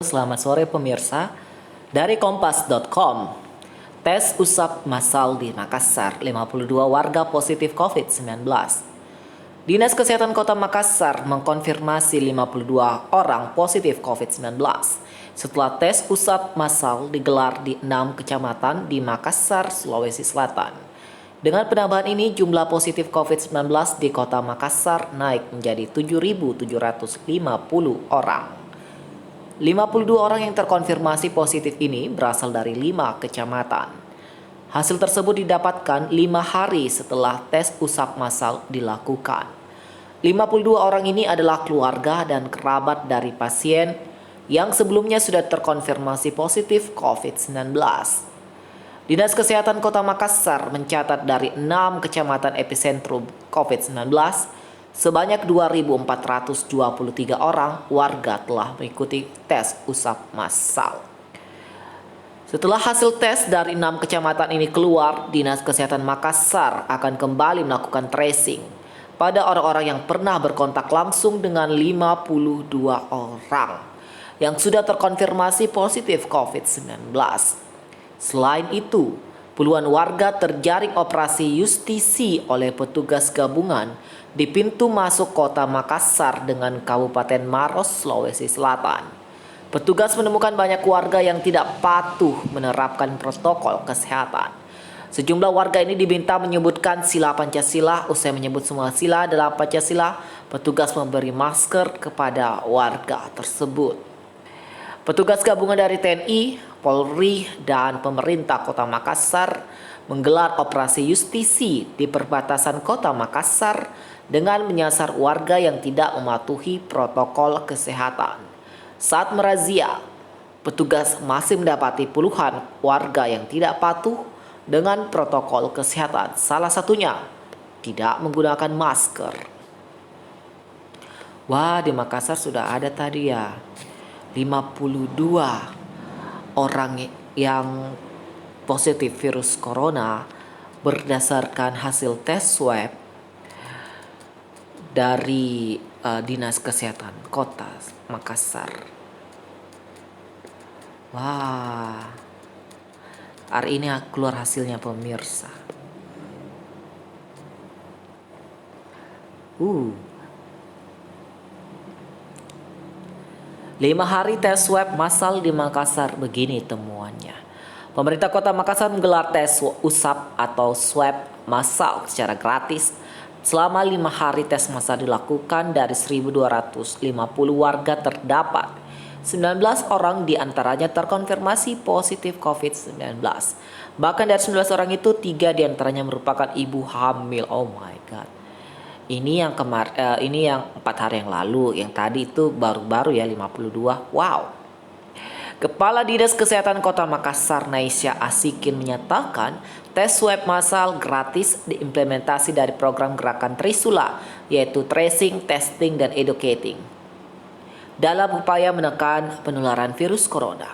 Selamat sore pemirsa. Dari kompas.com, tes usap massal di Makassar, 52 warga positif COVID-19. Dinas Kesehatan Kota Makassar mengkonfirmasi 52 orang positif COVID-19 setelah tes usap massal digelar di 6 kecamatan di Makassar, Sulawesi Selatan. Dengan penambahan ini, jumlah positif COVID-19 di Kota Makassar naik menjadi 7.750 orang. 52 orang yang terkonfirmasi positif ini berasal dari 5 kecamatan. Hasil tersebut didapatkan 5 hari setelah tes usap massal dilakukan. 52 orang ini adalah keluarga dan kerabat dari pasien yang sebelumnya sudah terkonfirmasi positif COVID-19. Dinas Kesehatan Kota Makassar mencatat dari 6 kecamatan epicentrum COVID-19, sebanyak 2.423 orang warga telah mengikuti tes usap massal. Setelah hasil tes dari 6 kecamatan ini keluar, Dinas Kesehatan Makassar akan kembali melakukan tracing pada orang-orang yang pernah berkontak langsung dengan 52 orang yang sudah terkonfirmasi positif COVID-19. Selain itu, puluhan warga terjaring operasi justisi oleh petugas gabungan di pintu masuk kota Makassar dengan Kabupaten Maros, Sulawesi Selatan. Petugas menemukan banyak warga yang tidak patuh menerapkan protokol kesehatan. Sejumlah warga ini diminta menyebutkan sila Pancasila. Usai menyebut semua sila dalam Pancasila, petugas memberi masker kepada warga tersebut. Petugas gabungan dari TNI, Polri, dan pemerintah Kota Makassar menggelar operasi justisi di perbatasan Kota Makassar dengan menyasar warga yang tidak mematuhi protokol kesehatan. Saat merazia, petugas masih mendapati puluhan warga yang tidak patuh dengan protokol kesehatan. Salah satunya tidak menggunakan masker. Wah, di Makassar sudah ada tadi ya 52 orang yang positif virus corona berdasarkan hasil tes swab dari Dinas Kesehatan Kota Makassar. Wah, hari ini keluar hasilnya pemirsa. 5 hari tes swab massal di Makassar, begini temuannya. Pemerintah Kota Makassar menggelar tes usap atau swab massal secara gratis. Selama 5 hari tes massal dilakukan, dari 1.250 warga terdapat 19 orang diantaranya terkonfirmasi positif COVID-19. Bahkan dari 19 orang itu 3 diantaranya merupakan ibu hamil. Oh my god. Ini yang 4 hari yang lalu, yang tadi itu baru-baru ya 52. Wow. Kepala Dinas Kesehatan Kota Makassar, Naisya Asikin, menyatakan tes swab massal gratis diimplementasi dari program gerakan Trisula, yaitu tracing, testing, dan educating, dalam upaya menekan penularan virus corona.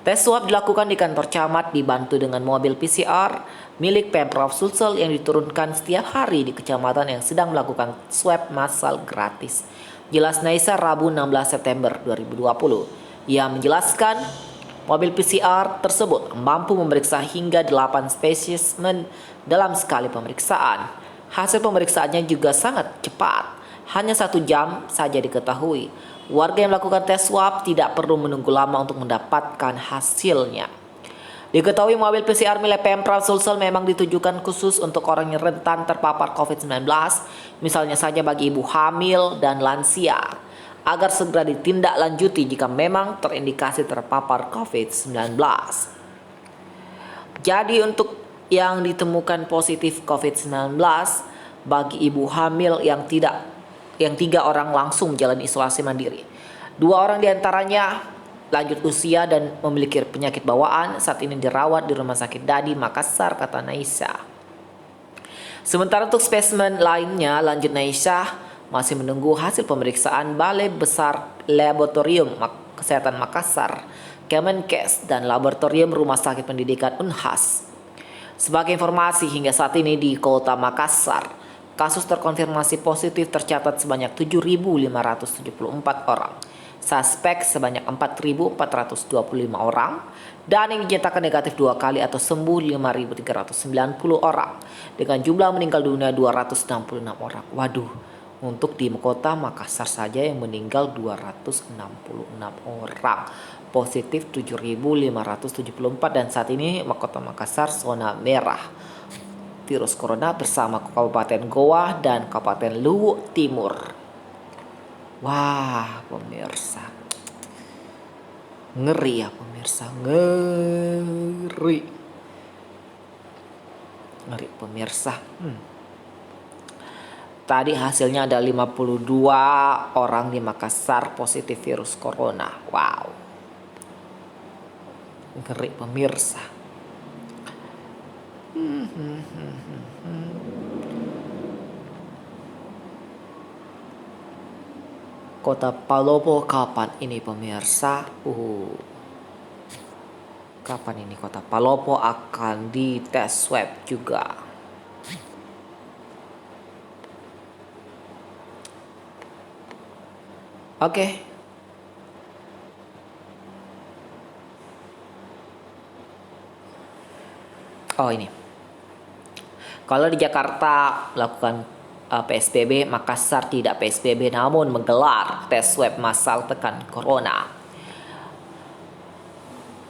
Tes swab dilakukan di kantor camat dibantu dengan mobil PCR milik Pemprov Sulsel yang diturunkan setiap hari di kecamatan yang sedang melakukan swab massal gratis. Jelas Naisa Rabu 16 September 2020. Ia menjelaskan mobil PCR tersebut mampu memeriksa hingga 8 spesimen dalam sekali pemeriksaan. Hasil pemeriksaannya juga sangat cepat, hanya 1 jam saja diketahui. Warga yang melakukan tes swab tidak perlu menunggu lama untuk mendapatkan hasilnya. Diketahui mobil PCR milik Pemprov Sulsel memang ditujukan khusus untuk orang yang rentan terpapar COVID-19, misalnya saja bagi ibu hamil dan lansia, agar segera ditindaklanjuti jika memang terindikasi terpapar COVID-19. Jadi untuk yang ditemukan positif COVID-19, bagi ibu hamil yang 3 orang langsung menjalani isolasi mandiri. 2 orang diantaranya lanjut usia dan memiliki penyakit bawaan, saat ini dirawat di Rumah Sakit Dadi Makassar, kata Naisya. Sementara untuk spesimen lainnya, lanjut Naisya, masih menunggu hasil pemeriksaan Balai Besar Laboratorium Kesehatan Makassar, Kemenkes, dan Laboratorium Rumah Sakit Pendidikan Unhas. Sebagai informasi, hingga saat ini di Kota Makassar, kasus terkonfirmasi positif tercatat sebanyak 7.574 orang. suspek sebanyak 4.425 orang, dan yang dinyatakan negatif 2 kali atau sembuh 5.390 orang, dengan jumlah meninggal dunia 266 orang. Waduh, untuk di kota Makassar saja yang meninggal 266 orang, positif 7.574, dan saat ini kota Makassar zona merah virus corona bersama Kabupaten Goa dan Kabupaten Luwu Timur. Wah, pemirsa, ngeri ya pemirsa, ngeri pemirsa. Tadi hasilnya ada 52 orang di Makassar positif virus corona. Wow, ngeri pemirsa. Kota Palopo kapan ini pemirsa? Kapan ini kota Palopo akan dites swab juga? Oke. Oh ini. Kalau di Jakarta melakukan PSBB, Makassar tidak PSBB namun menggelar tes swab massal tekan corona.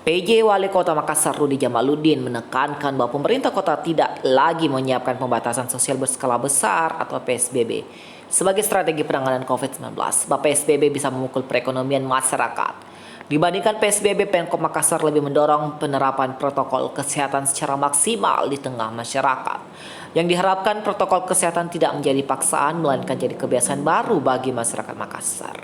PJ Wali Kota Makassar Rudi Jamaluddin menekankan bahwa pemerintah kota tidak lagi menyiapkan pembatasan sosial berskala besar atau PSBB sebagai strategi penanganan COVID-19. Bahwa PSBB bisa memukul perekonomian masyarakat. Dibandingkan PSBB, Pemkot Makassar lebih mendorong penerapan protokol kesehatan secara maksimal di tengah masyarakat. Yang diharapkan protokol kesehatan tidak menjadi paksaan, melainkan jadi kebiasaan baru bagi masyarakat Makassar.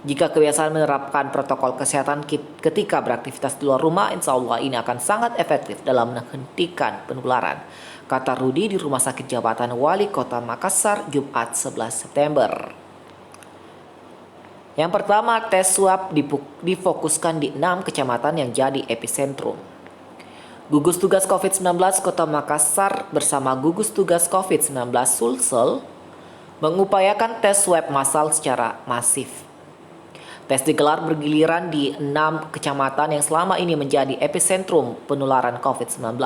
Jika kebiasaan menerapkan protokol kesehatan ketika beraktivitas di luar rumah, insya Allah ini akan sangat efektif dalam menghentikan penularan, kata Rudi di Rumah Sakit Jabatan Wali Kota Makassar, Jumat 11 September. Yang pertama, tes swab difokuskan di 6 kecamatan yang jadi epicentrum. Gugus Tugas COVID-19 Kota Makassar bersama Gugus Tugas COVID-19 Sulsel mengupayakan tes swab massal secara masif. Tes digelar bergiliran di 6 kecamatan yang selama ini menjadi epicentrum penularan COVID-19.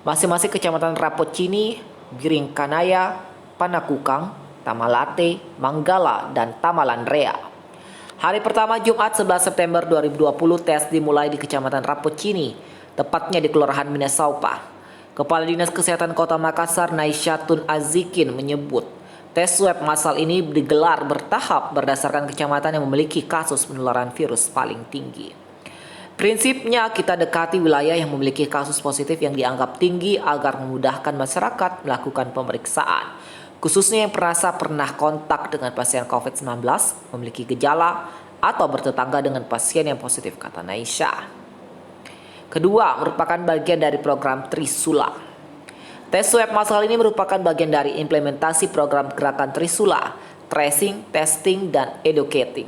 Masing-masing kecamatan Rapocini, Biringkanaya, Panakukang, Tamalate, Manggala, dan Tamalandrea. Hari pertama Jumat 11 September 2020 tes dimulai di Kecamatan Rapocini, tepatnya di Kelurahan Minasaupa. Kepala Dinas Kesehatan Kota Makassar Naisyatun Azikin menyebut tes swab massal ini digelar bertahap berdasarkan kecamatan yang memiliki kasus penularan virus paling tinggi. Prinsipnya kita dekati wilayah yang memiliki kasus positif yang dianggap tinggi agar memudahkan masyarakat melakukan pemeriksaan, khususnya yang pernah kontak dengan pasien COVID-19, memiliki gejala, atau bertetangga dengan pasien yang positif, kata Naisha. Kedua, merupakan bagian dari program Trisula. Tes swab massal ini merupakan bagian dari implementasi program gerakan Trisula, Tracing, Testing, dan Educating,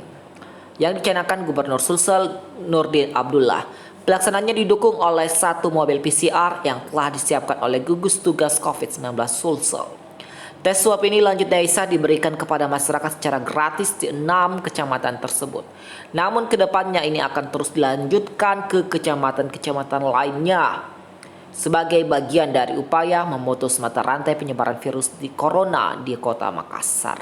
yang dicanangkan Gubernur Sulsel Nurdin Abdullah. Pelaksananya didukung oleh 1 mobil PCR yang telah disiapkan oleh Gugus Tugas COVID-19 Sulsel. Tes swab ini lanjut Naisa diberikan kepada masyarakat secara gratis di 6 kecamatan tersebut. Namun kedepannya ini akan terus dilanjutkan ke kecamatan-kecamatan lainnya sebagai bagian dari upaya memutus mata rantai penyebaran virus corona di Kota Makassar.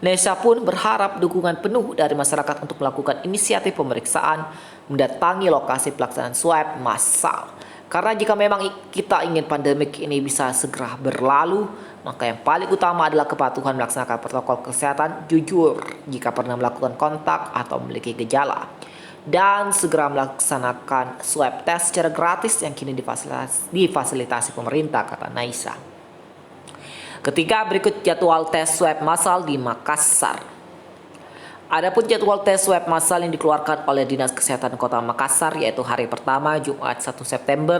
Naisa pun berharap dukungan penuh dari masyarakat untuk melakukan inisiatif pemeriksaan mendatangi lokasi pelaksanaan swab massal. Karena jika memang kita ingin pandemik ini bisa segera berlalu, maka yang paling utama adalah kepatuhan melaksanakan protokol kesehatan, jujur jika pernah melakukan kontak atau memiliki gejala, dan segera melaksanakan swab test secara gratis yang kini difasilitasi pemerintah, kata Naisa. Ketiga, berikut jadwal tes swab massal di Makassar. Adapun jadwal tes swab massal yang dikeluarkan oleh Dinas Kesehatan Kota Makassar, yaitu hari pertama Jumat 1 September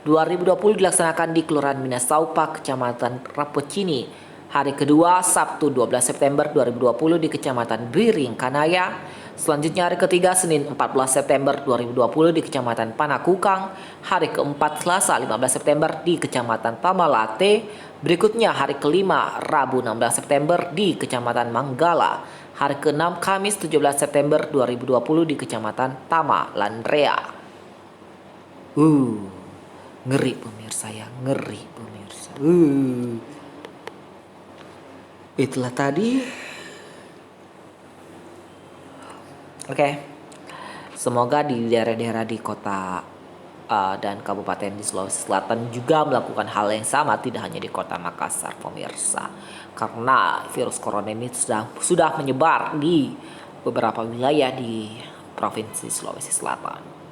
2020 dilaksanakan di Kelurahan Minasaupa, Kecamatan Rapocini. Hari kedua Sabtu 12 September 2020 di Kecamatan Biringkanaya. Selanjutnya hari ketiga Senin 14 September 2020 di Kecamatan Panakukang. Hari keempat Selasa 15 September di Kecamatan Tamalate. Berikutnya hari kelima Rabu 16 September di Kecamatan Manggala. Hari ke-6 Kamis 17 September 2020 di Kecamatan Tama, Landrea. Ngeri pemirsa ya, ngeri pemirsa. Itulah tadi. Oke. Semoga di daerah-daerah di kota dan kabupaten di Sulawesi Selatan juga melakukan hal yang sama, tidak hanya di kota Makassar pemirsa. Karena virus corona ini sudah menyebar di beberapa wilayah di Provinsi Sulawesi Selatan.